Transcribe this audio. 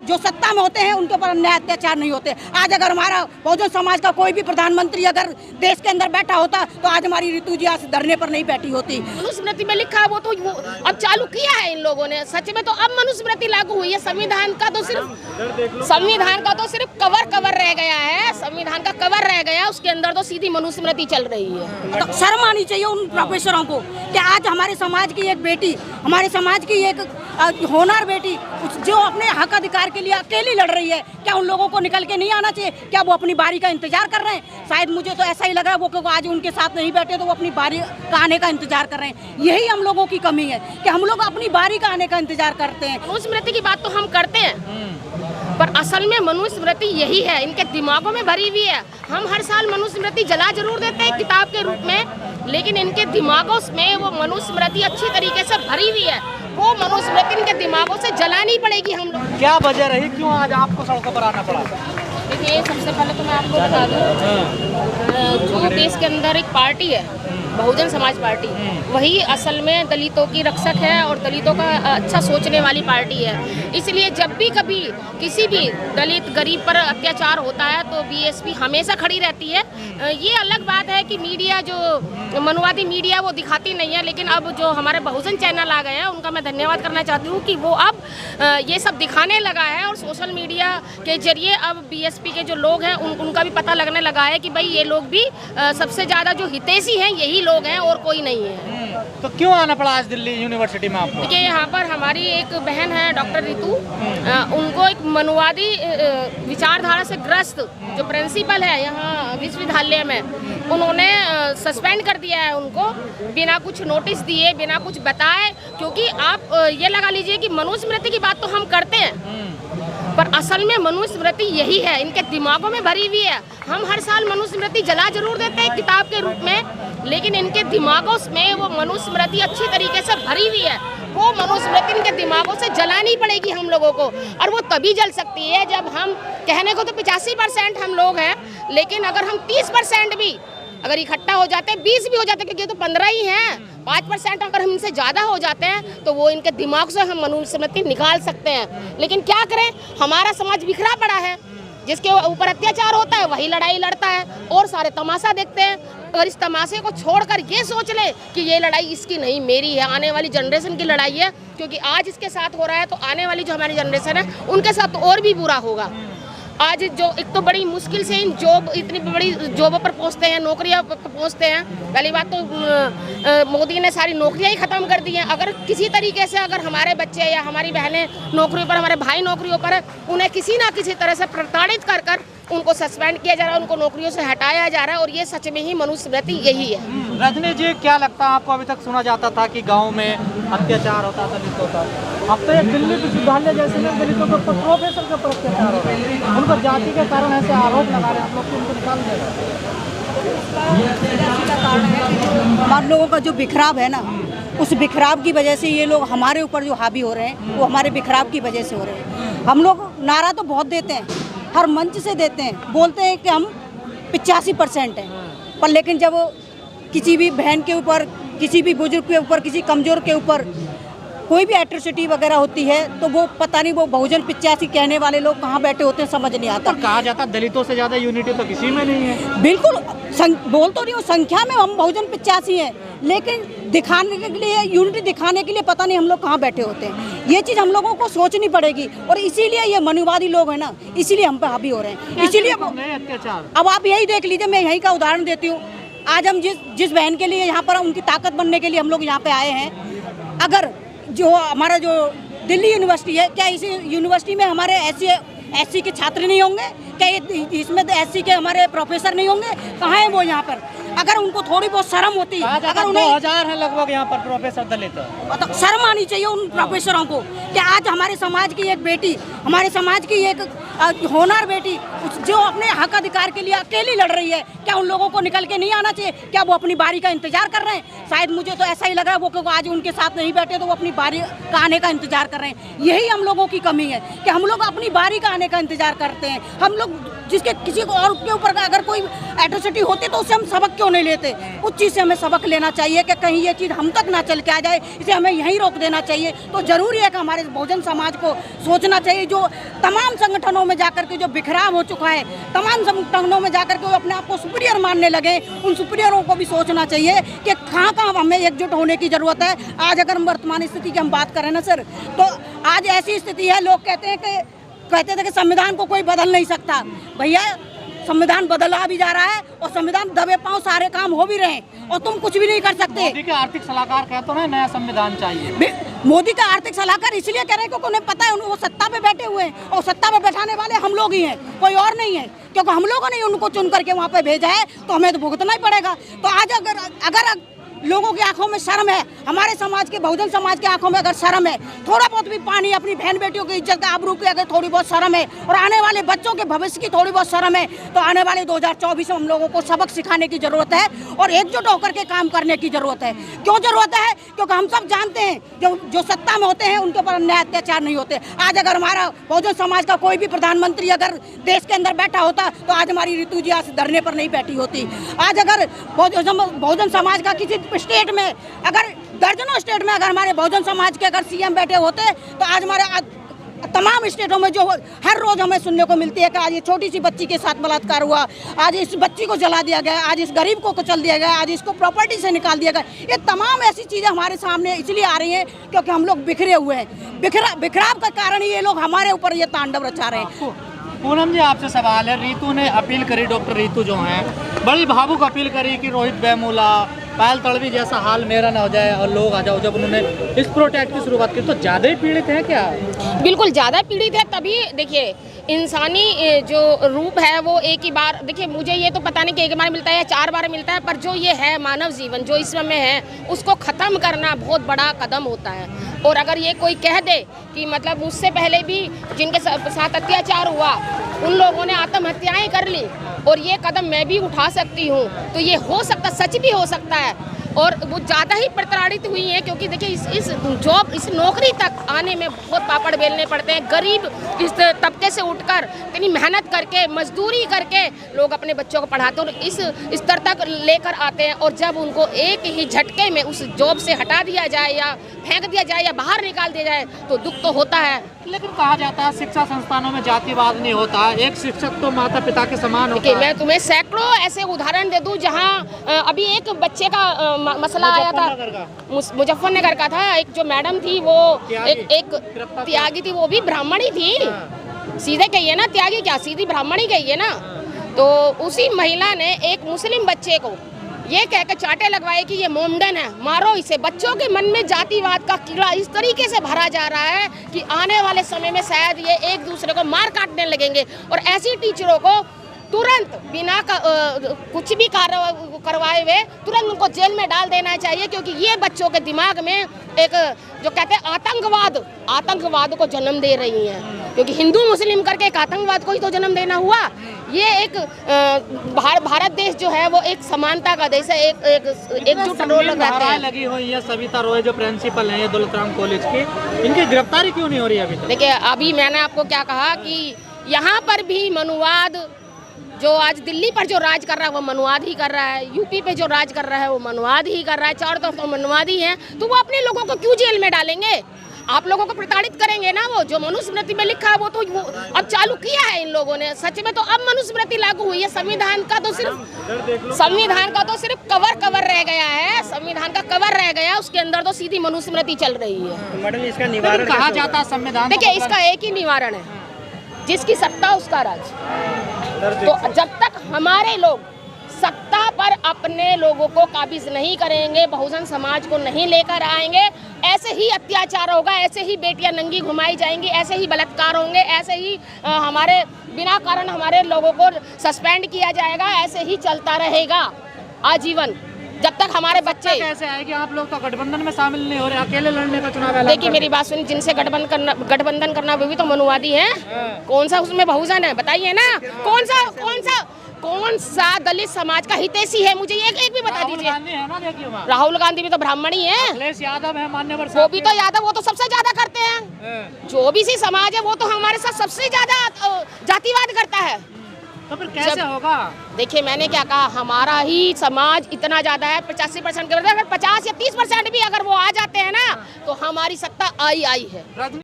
जो सत्ता में होते हैं उनके ऊपर अन्याय अत्याचार नहीं होते। आज अगर हमारा बहुजन समाज का कोई भी प्रधानमंत्री अगर देश के अंदर बैठा होता तो आज हमारी ऋतु जी आज धरने पर नहीं बैठी होती। मनुस्मृति में लिखा वो तो अब चालू किया है इन लोगों ने, सच में तो अब मनुस्मृति लागू हुई है। संविधान का तो सिर्फ कवर रह गया है, संविधान का कवर रह गया, उसके अंदर तो सीधी मनुस्मृति चल रही है। तो शर्म आनी चाहिए उन प्रोफेसरों को कि आज हमारे समाज की एक बेटी, हमारे समाज की एक होनहार बेटी जो अपने हक अधिकार के लिए अकेली लड़ रही है, क्या उन लोगों को निकल के नहीं आना चाहिए? क्या वो अपनी बारी का इंतजार कर रहे हैं? शायद मुझे तो ऐसा ही लग रहा है वो आज उनके साथ नहीं बैठे तो वो अपनी बारी का आने का इंतजार कर रहे हैं। यही हम लोगों की कमी है कि हम लोग अपनी बारी का आने का इंतजार करते हैं। मनुस्मृति की बात तो हम करते हैं, पर असल में मनुस्मृति यही है, इनके दिमागों में भरी हुई है। हम हर साल मनुस्मृति जला जरूर देते हैं किताब के रूप में, लेकिन इनके दिमागों में वो मनुस्मृति अच्छी तरीके से भरी हुई है। वो मनुस्मृति इनके दिमागों से जलानी पड़ेगी हम लोग। क्या वजह रही, क्यों आज आपको सड़कों पर आना पड़ा? देखिए, सबसे पहले तो मैं आपको बता दूं, जो देश के अंदर एक पार्टी है बहुजन समाज पार्टी, वही असल में दलितों की रक्षक है और दलितों का अच्छा सोचने वाली पार्टी है। इसलिए जब भी कभी किसी भी दलित गरीब पर अत्याचार होता है तो बीएसपी हमेशा खड़ी रहती है। ये अलग बात है कि मीडिया जो मनुवादी मीडिया वो दिखाती नहीं है, लेकिन अब जो हमारे बहुजन चैनल आ गए हैं उनका मैं धन्यवाद करना चाहती हूँ कि वो अब ये सब दिखाने लगा है और सोशल मीडिया के जरिए अब बीएसपी के जो लोग हैं उनका भी पता लगने लगा है कि भाई ये लोग भी सबसे ज़्यादा जो हितैषी हैं यही लोग हैं और कोई नहीं है। तो क्यों आना पड़ा आज दिल्ली यूनिवर्सिटी में आपको? देखिए, यहाँ पर हमारी एक बहन है डॉक्टर ऋतु, उनको एक मनुवादी विचारधारा से ग्रस्त जो प्रिंसिपल है यहाँ विश्वविद्यालय में, उन्होंने सस्पेंड कर दिया है उनको बिना कुछ नोटिस दिए, बिना कुछ बताए। क्योंकि आप ये लगा लीजिए कि मनुस्मृति की बात तो हम करते हैं, पर असल में मनुस्मृति यही है, इनके दिमागों में भरी हुई है। हम हर साल मनुस्मृति जला जरूर देते हैं किताब के रूप में, लेकिन इनके दिमागों में वो मनुस्मृति अच्छी तरीके से भरी हुई है। वो मनुस्मृति इनके दिमागों से जलानी पड़ेगी हम लोगों को, और वो तभी जल सकती है जब हम, कहने को तो 85% हम लोग हैं, लेकिन अगर हम 30% भी अगर इकट्ठा हो जाते हैं, 20 भी हो जाते हैं, क्योंकि ये तो 15 ही हैं, 5% अगर हमसे ज़्यादा हो जाते हैं तो वो इनके दिमाग से हम मनुस्मृति निकाल सकते हैं। लेकिन क्या करें, हमारा समाज बिखरा पड़ा है, जिसके ऊपर अत्याचार होता है वही लड़ाई लड़ता है और सारे तमाशा देखते हैं। अगर इस तमाशे को छोड़कर ये सोच ले कि ये लड़ाई इसकी नहीं मेरी है, आने वाली जनरेशन की लड़ाई है, क्योंकि आज इसके साथ हो रहा है तो आने वाली जो हमारी जनरेशन है उनके साथ तो और भी बुरा होगा। आज जो एक तो बड़ी मुश्किल से इन जॉब, इतनी बड़ी जॉबों पर पहुंचते हैं, नौकरियां पहुंचते हैं। पहली बात तो मोदी ने सारी नौकरियां ही ख़त्म कर दी हैं। अगर किसी तरीके से अगर हमारे बच्चे या हमारी बहनें नौकरियों पर, हमारे भाई नौकरियों पर, उन्हें किसी ना किसी तरह से प्रताड़ित कर उनको सस्पेंड किया जा रहा है, उनको नौकरियों से हटाया जा रहा है, और ये सच में ही मनुस्मृति यही है। रजनी जी, क्या लगता है आपको? अभी तक सुना जाता था कि गांव में अत्याचार होता था दलितों का, अब तो ये दिल्ली विश्वविद्यालय जैसे में दलितों के ऊपर प्रोफेसर के ऊपर अत्याचार हो रहा है, उन पर जाति के कारण ऐसे आरोप लगा रहे हैं, आप लोग को उनको निकाल दे रहे हैं। हम लोगों का जो बिखराव है ना, उस बिखराव की वजह से ये लोग हमारे ऊपर जो हावी हो रहे हैं वो हमारे बिखराव की वजह से हो रहे हैं। हम लोग नारा तो बहुत देते हैं, हर मंच से देते हैं, बोलते हैं कि हम 85% हैं, पर लेकिन जब किसी भी बहन के ऊपर, किसी भी बुजुर्ग के ऊपर, किसी कमज़ोर के ऊपर कोई भी एट्रोसिटी वगैरह होती है तो वो पता नहीं वो बहुजन 85 कहने वाले लोग कहाँ बैठे होते हैं, समझ नहीं आता। कहा जाता दलितों से ज़्यादा यूनिटी तो किसी में नहीं है। बिल्कुल, बोल तो नहीं हूँ, संख्या में हम बहुजन 85 हैं, लेकिन दिखाने के लिए, यूनिटी दिखाने के लिए पता नहीं हम लोग कहाँ बैठे होते हैं। ये चीज़ हम लोगों को सोचनी पड़ेगी, और इसीलिए ये मनुवादी लोग हैं ना, इसीलिए हम पे हावी हो रहे हैं। इसीलिए अत्याचार, अब आप यही देख लीजिए, मैं यहीं का उदाहरण देती हूँ। आज हम जिस बहन के लिए यहाँ पर उनकी ताकत बनने के लिए हम लोग यहाँ पे आए हैं, अगर जो हमारा जो दिल्ली यूनिवर्सिटी है, क्या इस यूनिवर्सिटी में हमारे एससी के छात्र नहीं होंगे? क्या इसमें एससी के हमारे प्रोफेसर नहीं होंगे? कहाँ है वो यहाँ पर? अगर उनको थोड़ी बहुत शर्म होती, अगर उन्हें 2000 है लगभग यहाँ पर प्रोफेसर दलित, तो शर्म आनी चाहिए उन प्रोफेसरों को कि आज हमारे समाज की एक बेटी, हमारे समाज की एक होनहार बेटी जो अपने हक अधिकार के लिए अकेली लड़ रही है, क्या उन लोगों को निकल के नहीं आना चाहिए? क्या वो अपनी बारी का इंतजार कर रहे हैं? शायद मुझे तो ऐसा ही लग रहा है वो क्योंकि आज उनके साथ नहीं बैठे तो वो अपनी बारी का आने का इंतजार कर रहे हैं। यही हम लोगों की कमी है कि हम लोग अपनी बारी का आने का इंतजार करते हैं। हम लोग जिसके किसी को और के ऊपर अगर कोई एट्रोसिटी होती तो उससे हम सबक क्यों नहीं लेते? उस चीज़ से हमें सबक लेना चाहिए कि कहीं ये चीज़ हम तक ना चल के आ जाए, इसे हमें यहीं रोक देना चाहिए। तो ज़रूरी है कि हमारे बहुजन समाज को सोचना चाहिए, जो तमाम संगठनों में जाकर के जो बिखराव हो चुका है, तमाम संगठनों में जाकर के वो अपने आप को सुपीरियर मानने लगे, उन सुपीरियरों को भी सोचना चाहिए कि कहाँ कहाँ हमें एकजुट होने की ज़रूरत है। आज अगर वर्तमान स्थिति की हम बात करें ना सर, तो आज ऐसी स्थिति है, लोग कहते थे कि संविधान को कोई बदल नहीं सकता। भैया संविधान बदला भी जा रहा है और संविधान दबे पांव सारे काम हो भी रहे हैं और तुम कुछ भी नहीं कर सकते। मोदी के आर्थिक सलाहकार कहते हैं नया संविधान चाहिए। मोदी का आर्थिक सलाहकार इसलिए कह रहे हैं क्योंकि उन्हें पता है वो सत्ता पे बैठे हुए हैं और सत्ता पे बैठाने वाले हम लोग ही हैं, कोई और नहीं है। क्योंकि हम लोगों ने उनको चुन करके वहाँ पे भेजा है तो हमें तो भुगतना ही पड़ेगा। तो आज अगर लोगों की आंखों में शर्म है, हमारे समाज के बहुजन समाज की आंखों में अगर शर्म है, थोड़ा बहुत भी पानी अपनी बहन बेटियों की इज्जत का आबरू की अगर थोड़ी बहुत शर्म है और आने वाले बच्चों के भविष्य की थोड़ी बहुत शर्म है, तो आने वाले 2024 में हम लोगों को सबक सिखाने की जरूरत है और एकजुट होकर के काम करने की जरूरत है। क्यों जरूरत है? क्योंकि हम सब जानते हैं जो सत्ता में होते हैं उनके ऊपर अन्याय अत्याचार नहीं होते। आज अगर हमारा बहुजन समाज का कोई भी प्रधानमंत्री अगर देश के अंदर बैठा होता तो आज हमारी ऋतु जी आज धरने पर नहीं बैठी होती। आज अगर बहुजन समाज का किसी स्टेट में अगर दर्जनों स्टेट में अगर हमारे बहुजन समाज के अगर सीएम बैठे होते तो आज हमारे तमाम स्टेटों में जो हर रोज हमें सुनने को मिलती है कि आज ये छोटी सी बच्ची के साथ बलात्कार हुआ, आज इस बच्ची को जला दिया गया, आज इस गरीब को कुचल दिया गया, आज इसको प्रॉपर्टी से निकाल दिया गया। ये तमाम ऐसी चीज़ें हमारे सामने इसलिए आ रही हैं क्योंकि हम लोग बिखरे हुए हैं। बिखराव का कारण ही ये लोग हमारे ऊपर ये तांडव रचा रहे हैं। पूनम जी आपसे सवाल है, रितु ने अपील करी, डॉक्टर रितु जो हैं बड़ी भावुक अपील करी कि रोहित वेमुला, पायल तड़वी जैसा हाल मेरा ना हो जाए और लोग आ जाओ। जब उन्होंने इस प्रोटेस्ट की शुरुआत की तो ज़्यादा ही पीड़ित हैं क्या? बिल्कुल ज़्यादा पीड़ित है। तभी देखिए इंसानी जो रूप है वो एक ही बार, देखिए मुझे ये तो पता नहीं कि एक बार मिलता है या 4 बार मिलता है, पर जो ये है मानव जीवन जो इस समय है उसको ख़त्म करना बहुत बड़ा कदम होता है। और अगर ये कोई कह दे कि मतलब मुझसे पहले भी जिनके साथ अत्याचार हुआ उन लोगों ने आत्महत्याएं कर ली और ये कदम मैं भी उठा सकती हूँ, तो ये हो सकता, सच भी हो सकता है। और वो ज़्यादा ही प्रताड़ित हुई हैं क्योंकि देखिए इस नौकरी तक आने में बहुत पापड़ बेलने पड़ते हैं। गरीब इस तबके से उठकर इतनी मेहनत करके मजदूरी करके लोग अपने बच्चों को पढ़ाते हैं और इस स्तर तक लेकर आते हैं, और जब उनको एक ही झटके में उस जॉब से हटा दिया जाए या फेंक दिया जाए या बाहर निकाल दिया जाए तो दुख तो होता है। लेकिन कहा जाता है शिक्षा संस्थानों में जातिवाद नहीं होता, एक शिक्षक तो माता पिता के समान होता है। मैं तुम्हें सैकड़ों ऐसे उदाहरण दे दूं जहां अभी एक बच्चे का मसला आया था, मुजफ्फरनगर का था। एक जो मैडम थी वो एक त्यागी थी, वो भी ब्राह्मण ही थी। सीधे कहिए ना, त्यागी क्या, सीधी ब्राह्मण ही कहिए ना। तो उसी महिला ने एक मुस्लिम बच्चे को ये कहकर चाटे लगवाए कि ये मोमडन है, मारो इसे। बच्चों के मन में जातिवाद का कीड़ा इस तरीके से भरा जा रहा है कि आने वाले समय में शायद ये एक दूसरे को मार काटने लगेंगे। और ऐसी टीचरों को तुरंत बिना कुछ भी करवाए हुए तुरंत उनको जेल में डाल देना चाहिए, क्योंकि ये बच्चों के दिमाग में एक जो कहते हैं आतंकवाद को जन्म दे रही हैं। क्योंकि हिंदू मुस्लिम करके एक आतंकवाद को ही तो जन्म देना हुआ। ये एक भारत देश जो है वो एक समानता का देश है, एकजुट रोल लगाते हैं। लगी हुई है सविता रॉय जो प्रिंसिपल है दौलतराम कॉलेज की, इनकी गिरफ्तारी क्यों नहीं हो रही अभी तक? देखिए अभी मैंने आपको क्या कहा कि यहाँ पर भी मनुवाद जो आज दिल्ली पर जो राज कर रहा है वो मनुवाद ही कर रहा है, यूपी पे जो राज कर रहा है वो मनुवाद ही कर रहा है, चारों तरफ तो मनुवाद ही है। तो वो अपने लोगों को क्यों जेल में डालेंगे? आप लोगों को प्रताड़ित करेंगे ना। वो जो मनुस्मृति में लिखा है वो अब चालू किया है इन लोगों ने। सच में तो अब मनुस्मृति लागू हुई है, संविधान का तो सिर्फ कवर रह गया है। संविधान का कवर रह गया, उसके अंदर तो सीधी मनुस्मृति चल रही है। मैडम इसका निवारण कहा जाता है संविधान? देखिए इसका एक ही निवारण है, जिसकी सत्ता उसका राज। तो जब तक हमारे लोग सत्ता पर अपने लोगों को काबिज नहीं करेंगे, बहुजन समाज को नहीं लेकर आएंगे, ऐसे ही अत्याचार होगा, ऐसे ही बेटियां नंगी घुमाई जाएंगी, ऐसे ही बलात्कार होंगे, ऐसे ही हमारे बिना कारण हमारे लोगों को सस्पेंड किया जाएगा, ऐसे ही चलता रहेगा आजीवन। जब तक हमारे बच्चे कैसे आएगी? आप लोग तो गठबंधन में शामिल नहीं हो रहे, अकेले लड़ने का चुनाव ऐलान देखिए कर मेरी बात सुनिए, जिनसे गठबंधन करना वो भी तो मनुवादी है। कौन सा उसमें बहुजन है बताइए ना? कौन सा दलित समाज का हितैषी है? मुझे एक भी बता राहुल दीजिए। गांधी है ना, देखिए वहाँ। राहुल गांधी भी तो ब्राह्मण ही है। अखिलेश यादव है, मान्यवर वो साहब भी के। तो यादव, वो तो सबसे ज्यादा करते हैं। जो भी सी समाज है वो तो हमारे साथ सबसे ज्यादा जातिवाद करता है। तो फिर कैसे होगा? देखिए मैंने क्या कहा, हमारा ही समाज इतना ज्यादा है 85% के बजाय, अगर 50 या 30% भी अगर वो आ जाते हैं ना तो हमारी सत्ता आई है।